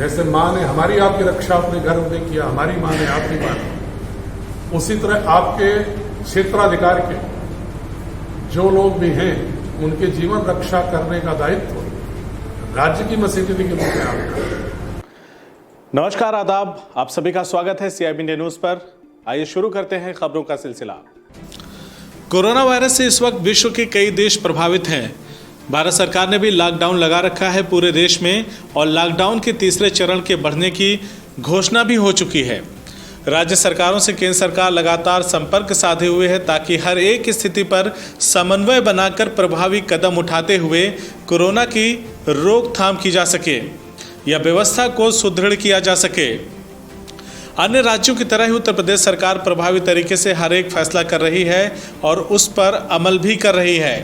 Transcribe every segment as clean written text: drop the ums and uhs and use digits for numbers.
जैसे माँ ने हमारी आपकी रक्षा अपने गर्भ में किया, हमारी माँ ने आपकी माँ ने, उसी तरह आपके क्षेत्राधिकार के जो लोग भी हैं उनके जीवन रक्षा करने का दायित्व राज्य की मसीदी के रूप में आपका। नमस्कार, आदाब, आप सभी का स्वागत है CIB इंडिया न्यूज पर। आइए शुरू करते हैं खबरों का सिलसिला। कोरोना वायरस से इस वक्त विश्व के कई देश प्रभावित हैं। भारत सरकार ने भी लॉकडाउन लगा रखा है पूरे देश में और लॉकडाउन के तीसरे चरण के बढ़ने की घोषणा भी हो चुकी है। राज्य सरकारों से केंद्र सरकार लगातार संपर्क साधे हुए है ताकि हर एक स्थिति पर समन्वय बनाकर प्रभावी कदम उठाते हुए कोरोना की रोकथाम की जा सके या व्यवस्था को सुदृढ़ किया जा सके। अन्य राज्यों की तरह ही उत्तर प्रदेश सरकार प्रभावी तरीके से हर एक फैसला कर रही है और उस पर अमल भी कर रही है।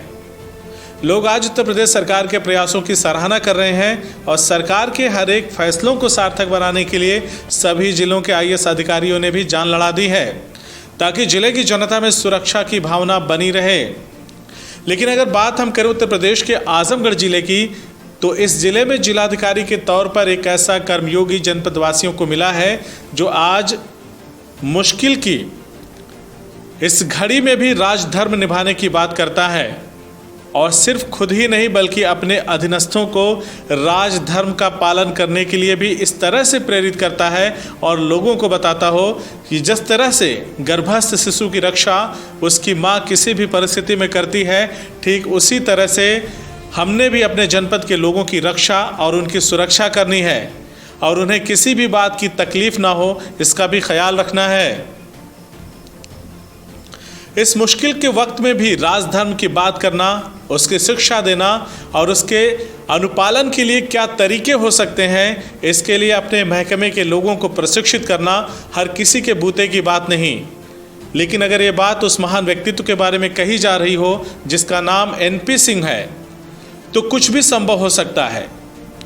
लोग आज उत्तर प्रदेश सरकार के प्रयासों की सराहना कर रहे हैं और सरकार के हर एक फैसलों को सार्थक बनाने के लिए सभी जिलों के IAS अधिकारियों ने भी जान लड़ा दी है ताकि जिले की जनता में सुरक्षा की भावना बनी रहे। लेकिन अगर बात हम करें उत्तर प्रदेश के आजमगढ़ जिले की, तो इस जिले में जिलाधिकारी के तौर पर एक ऐसा कर्मयोगी जनपद वासियों को मिला है जो आज मुश्किल की इस घड़ी में भी राजधर्म निभाने की बात करता है और सिर्फ खुद ही नहीं बल्कि अपने अधीनस्थों को राजधर्म का पालन करने के लिए भी इस तरह से प्रेरित करता है और लोगों को बताता हो कि जिस तरह से गर्भस्थ शिशु की रक्षा उसकी माँ किसी भी परिस्थिति में करती है, ठीक उसी तरह से हमने भी अपने जनपद के लोगों की रक्षा और उनकी सुरक्षा करनी है और उन्हें किसी भी बात की तकलीफ ना हो इसका भी ख्याल रखना है। इस मुश्किल के वक्त में भी राजधर्म की बात करना, उसकी शिक्षा देना और उसके अनुपालन के लिए क्या तरीके हो सकते हैं, इसके लिए अपने महकमे के लोगों को प्रशिक्षित करना हर किसी के बूते की बात नहीं। लेकिन अगर ये बात उस महान व्यक्तित्व के बारे में कही जा रही हो जिसका नाम NP सिंह है, तो कुछ भी संभव हो सकता है।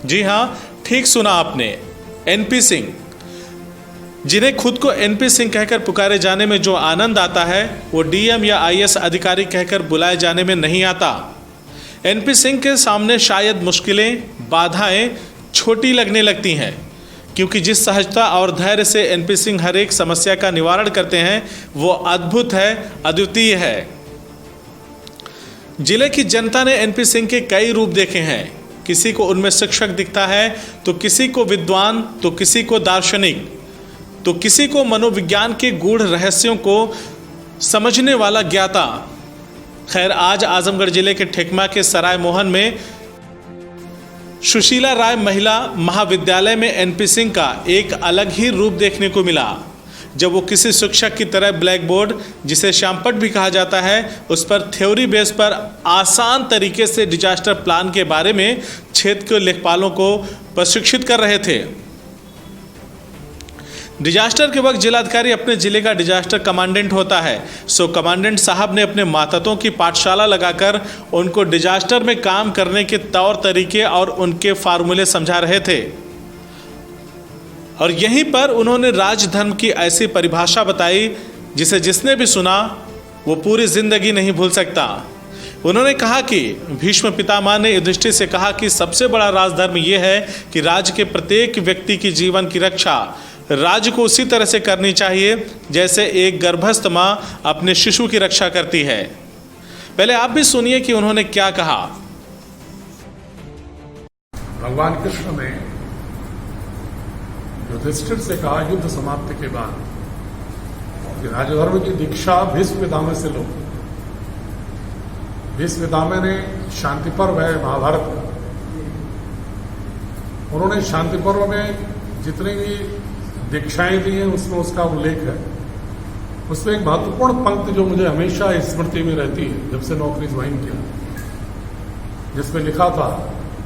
जी हाँ, ठीक सुना आपने, NP सिंह, जिन्हें खुद को NP सिंह कहकर पुकारे जाने में जो आनंद आता है वो DM या IAS अधिकारी कहकर बुलाए जाने में नहीं आता। NP सिंह के सामने शायद मुश्किलें, बाधाएं छोटी लगने लगती हैं, क्योंकि जिस सहजता और धैर्य से NP सिंह हर एक समस्या का निवारण करते हैं वो अद्भुत है, अद्वितीय है। जिले की जनता ने NP सिंह के कई रूप देखे हैं। किसी को उनमें शिक्षक दिखता है, तो किसी को विद्वान, तो किसी को दार्शनिक, तो किसी को मनोविज्ञान के गूढ़ रहस्यों को समझने वाला ज्ञाता। खैर, आज आजमगढ़ जिले के ठेकमा के सराय मोहन में सुशीला राय महिला महाविद्यालय में NP सिंह का एक अलग ही रूप देखने को मिला, जब वो किसी शिक्षक की तरह ब्लैक बोर्ड, जिसे श्यामपट भी कहा जाता है, उस पर थ्योरी बेस पर आसान तरीके से डिजास्टर प्लान के बारे में क्षेत्र के लेखपालों को प्रशिक्षित कर रहे थे। डिजास्टर के वक्त जिलाधिकारी अपने जिले का डिजास्टर कमांडेंट होता है, सो कमांडेंट साहब ने अपने मातहतों की पाठशाला लगाकर उनको डिजास्टर में काम करने के तौर तरीके और उनके फार्मूले समझा रहे थे। और यहीं पर उन्होंने राजधर्म की ऐसी परिभाषा बताई जिसे जिसने भी सुना वो पूरी जिंदगी नहीं भूल सकता। उन्होंने कहा कि भीष्म पितामह ने युधिष्ठिर से कहा कि सबसे बड़ा राजधर्म ये है कि राज्य के प्रत्येक व्यक्ति की जीवन की रक्षा राज्य को उसी तरह से करनी चाहिए जैसे एक गर्भस्थ माँ अपने शिशु की रक्षा करती है। पहले आप भी सुनिए कि उन्होंने क्या कहा। भगवान कृष्ण ने युधिष्ठिर से कहा युद्ध समाप्ति के बाद कि राजधर्म की दीक्षा भीष्म पितामह से लो। भीष्म पितामह ने शांति पर्व है महाभारत का, उन्होंने शांति पर्व में जितनी भी दीक्षाएं दी हैं उसमें उसका उल्लेख है। उसमें एक महत्वपूर्ण पंक्ति जो मुझे हमेशा स्मृति में रहती है जब से नौकरी ज्वाइन किया, जिसमें लिखा था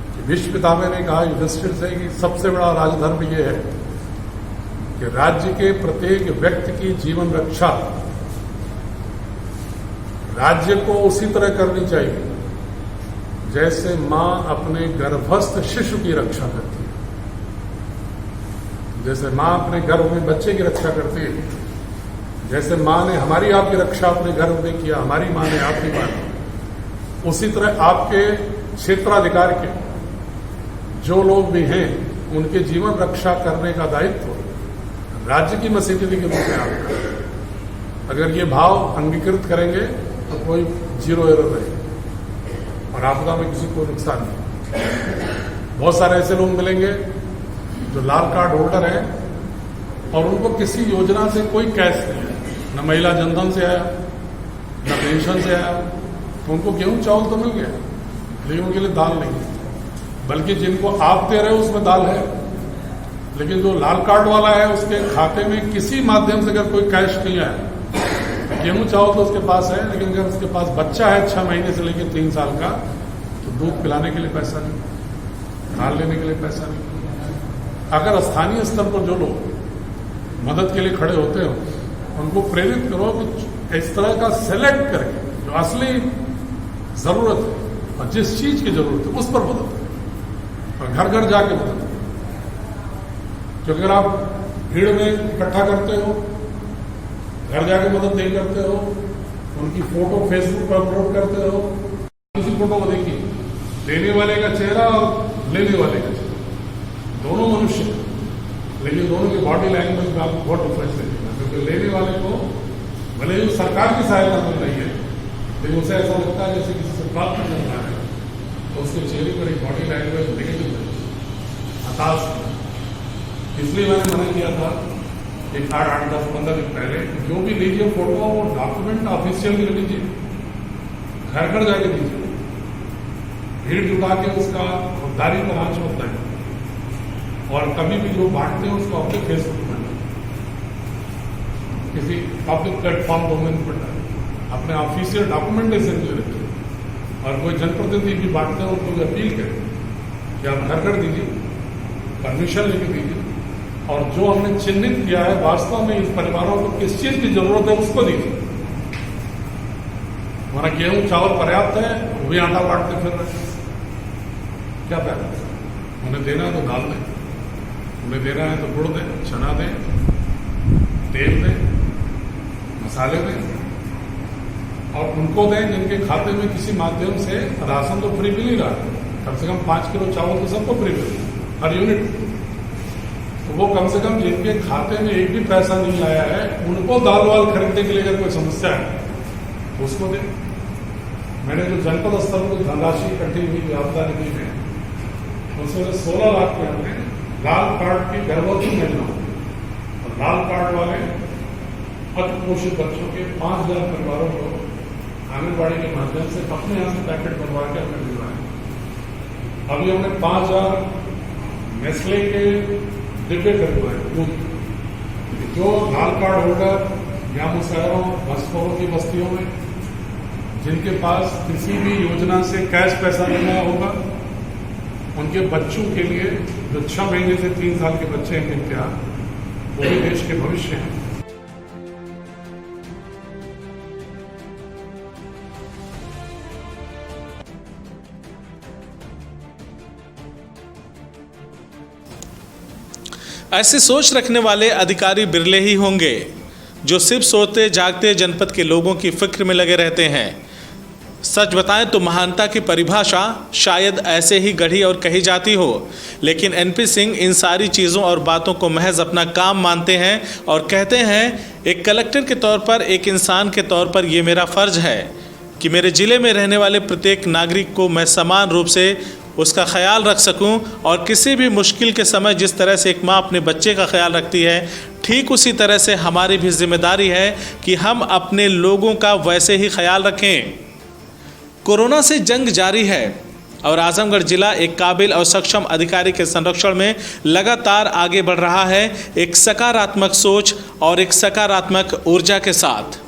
कि भीष्म पितामह ने कहा युधिष्ठिर से कि सबसे बड़ा राजधर्म यह है कि राज्य के प्रत्येक व्यक्ति की जीवन रक्षा राज्य को उसी तरह करनी चाहिए जैसे मां अपने गर्भस्थ शिशु की रक्षा करती है। जैसे मां अपने गर्भ में बच्चे की रक्षा करती है, जैसे मां ने हमारी आपकी रक्षा अपने गर्भ में किया, हमारी मां ने आपकी मां ने, उसी तरह आपके क्षेत्राधिकार के जो लोग भी हैं उनके जीवन रक्षा करने का दायित्व राज्य की मशीनरी के रूप में आपका है। अगर ये भाव अंगीकृत करेंगे तो कोई जीरो एरर रहेगा और आपदा में किसी को नुकसान नहीं। बहुत सारे ऐसे लोग मिलेंगे जो लाल कार्ड होल्डर हैं और उनको किसी योजना से कोई कैश नहीं है, न महिला जनधन से आया न पेंशन से आया, तो उनको गेहूं चावल तो मिल गया लेकिन उनके लिए दाल नहीं है। बल्कि जिनको आप दे रहे हो उसमें दाल है, लेकिन जो लाल कार्ड वाला है उसके खाते में किसी माध्यम से अगर कोई कैश नहीं आया, गेहूं चावल तो उसके पास है लेकिन अगर उसके पास बच्चा है 6 महीने से लेकर 3 साल का, तो दूध पिलाने के लिए पैसा नहीं, दाल लेने के लिए पैसा नहीं। अगर स्थानीय स्तर पर जो लोग मदद के लिए खड़े होते हो उनको प्रेरित करो कि इस तरह का सेलेक्ट करके जो असली जरूरत है और जिस चीज की जरूरत है उस पर मदद करें और घर घर जाके मदद करें। क्योंकि अगर आप भीड़ में इकट्ठा करते हो, घर जाके मदद नहीं करते हो, उनकी फोटो फेसबुक पर अपलोड करते हो, किसी फोटो को देखिए, देने वाले का चेहरा और लेने वाले का चेहरा दोनों मनुष्य, लेकिन दोनों की बॉडी लैंग्वेज में आपको बहुत डिफरेंस देखेगा। क्योंकि लेने वाले को भले ही सरकार की सहायता मिल रही है लेकिन उसे ऐसा लगता है जैसे किसी से प्राप्त कर रहा है, तो उसके चेहरे पर एक बॉडी लैंग्वेज नेगेटिव है, हताश। इसलिए मैंने मना किया था एक 8-10-15 दिन पहले, जो भी लीजिए फोटो वो डॉक्यूमेंट ऑफिशियल के लिए लीजिए, घर घर जाके दीजिए, भीड़ जुटा के उसका खुददारी पर आंच होता है और कभी भी जो बांटते हैं उसको अपने फेसबुक पर किसी पब्लिक प्लेटफॉर्म डोमेन पर अपने ऑफिशियल डॉक्यूमेंटेशन के लिए रखिए। और कोई जनप्रतिनिधि भी बांटते हैं उनको अपील करें कि आप घर घर दीजिए, परमिशन लेके दीजिए और जो हमने चिन्हित किया है वास्तव में इन परिवारों को किस चीज की जरूरत है उसको दीजिए। हमारा गेहूं चावल पर्याप्त है, वो भी आटा बांटते फिर रहे, क्या फायदा? उन्हें देना है तो दाल दें, उन्हें देना है तो गुड़ दें, चना दें, तेल दें, मसाले दें और उनको दें जिनके खाते में किसी माध्यम से राशन तो फ्री मिल ही रहा है, कम से कम 5 किलो चावल तो सबको फ्री मिले हर यूनिट। तो वो कम से कम जिनके खाते में एक भी पैसा नहीं आया है उनको दाल वाल खरीदने के लिए अगर कोई समस्या है तो उसको दें। मैंने जो जनपद स्तर पर धनराशि इकट्ठी हुई आपदा निधि में उसमें 16 लाख के हमने लाल कार्ड की गर्भवती महिलाओं और लाल कार्ड वाले अतिपोषित बच्चों के 5,000 परिवारों को आंगनबाड़ी के माध्यम से अपने यहाँ से पैकेट बनवा के हमने भिजवाए। अभी हमने 5,000 नेस्ले के डिब्बे खरीदवाए दूध, जो लाल कार्ड होल्डर या मुशहरों मजदूरों की बस्तियों में जिनके पास किसी भी योजना से कैश पैसा नहीं आया होगा उनके बच्चों के लिए जो 6 महीने से 3 साल के बच्चे हैं जिनके यहाँ, वो भी देश के भविष्य हैं। ऐसी सोच रखने वाले अधिकारी बिरले ही होंगे जो सिर्फ सोते जागते जनपद के लोगों की फिक्र में लगे रहते हैं। सच बताएं तो महानता की परिभाषा शायद ऐसे ही गढ़ी और कही जाती हो, लेकिन एनपी सिंह इन सारी चीज़ों और बातों को महज अपना काम मानते हैं और कहते हैं एक कलेक्टर के तौर पर, एक इंसान के तौर पर ये मेरा फ़र्ज है कि मेरे ज़िले में रहने वाले प्रत्येक नागरिक को मैं समान रूप से उसका ख्याल रख सकूं और किसी भी मुश्किल के समय जिस तरह से एक माँ अपने बच्चे का ख्याल रखती है, ठीक उसी तरह से हमारी भी जिम्मेदारी है कि हम अपने लोगों का वैसे ही ख्याल रखें। कोरोना से जंग जारी है और आजमगढ़ जिला एक काबिल और सक्षम अधिकारी के संरक्षण में लगातार आगे बढ़ रहा है, एक सकारात्मक सोच और एक सकारात्मक ऊर्जा के साथ।